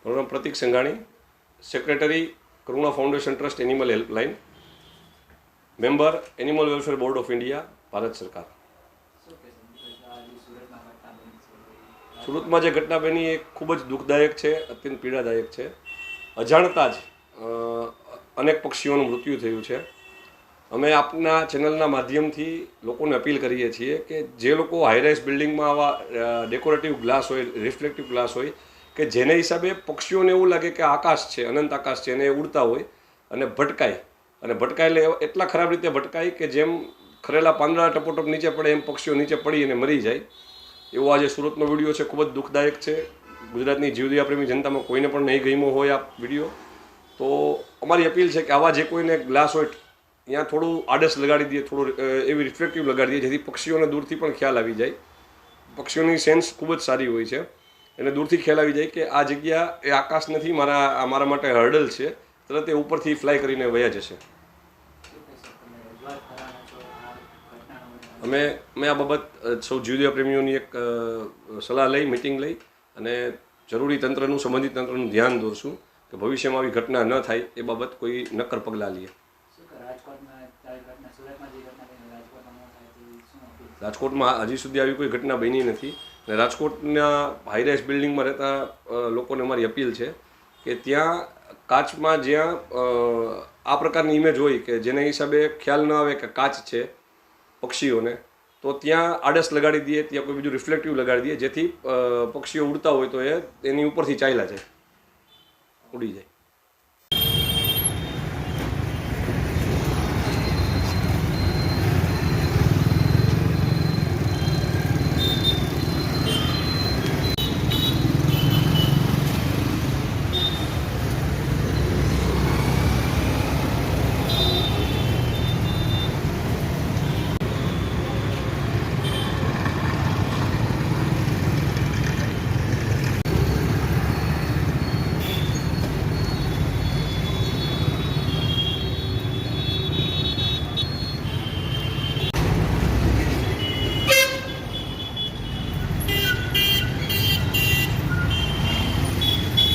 મારું નામ Pratik Sanghani, secretary Karuna foundation trust animal helpline, member animal welfare board of India, Bharat સરકાર. સુરતમાં જે ઘટના બની એ ખૂબ જ દુઃખદાયક છે, અત્યંત પીડાદાયક છે. અજાણતા જ અનેક પક્ષીઓનું મૃત્યુ થયું છે. અમે આપના ચેનલના માધ્યમથી લોકોને અપીલ કરીએ છીએ કે જે લોકો હાઈરાઇઝ બિલ્ડિંગમાં આવા ડેકોરેટિવ ગ્લાસ હોય, રિફ્લેક્ટિવ ગ્લાસ હોય કે જેને હિસાબે પક્ષીઓને એવું લાગે કે આકાશ છે, અનંત આકાશ છે, અને એ ઉડતા હોય અને ભટકાય, અને ભટકાય એટલે એટલા ખરાબ રીતે ભટકાય કે જેમ ખરેલા પાંદડા ટપોટપ નીચે પડે એમ પક્ષીઓ નીચે પડી અને મરી જાય. એવો આજે સુરતનો વિડીયો છે, ખૂબ જ દુઃખદાયક છે. ગુજરાતની જીવદયા પ્રેમી જનતામાં કોઈને પણ નહીં ગમ્યો હોય આ વિડીયો, તો અમારી અપીલ છે કે આવા જે કોઈને ગ્લાસ હોય ત્યાં થોડું આડસ લગાડી દઈએ, થોડું એવી રિફ્લેક્ટિવ લગાડી દઈએ જેથી પક્ષીઓને દૂરથી પણ ખ્યાલ આવી જાય. પક્ષીઓની સેન્સ ખૂબ જ સારી હોય છે, એને દૂરથી ખ્યાલ આવી જાય કે આ જગ્યા એ આકાશ નથી, મારા માટે હર્ડલ છે, તરત એ ઉપરથી ફ્લાય કરીને વયા જશે. અમે આ બાબત સૌ જીવદયા પ્રેમીઓની એક સલાહ લઈ, મિટિંગ લઈ અને જરૂરી તંત્રનું, સંબંધિત તંત્રનું ધ્યાન દોરશું કે ભવિષ્યમાં આવી ઘટના ન થાય એ બાબત કોઈ નક્કર પગલાં લઈએ. રાજકોટમાં હજી સુધી આવી કોઈ ઘટના બની નથી, અને રાજકોટના હાઈરાઇઝ બિલ્ડિંગમાં રહેતા લોકોને અમારી અપીલ છે કે ત્યાં કાચમાં જ્યાં આ પ્રકારની ઇમેજ હોય કે જેના હિસાબે ખ્યાલ ન આવે કે કાચ છે પક્ષીઓને, તો ત્યાં આડસ લગાડી દઈએ, ત્યાં કોઈ બીજું રિફ્લેક્ટિવ લગાડી દઈએ જેથી પક્ષીઓ ઉડતા હોય તો એની ઉપરથી ચાલ્યા જાય, ઉડી જાય.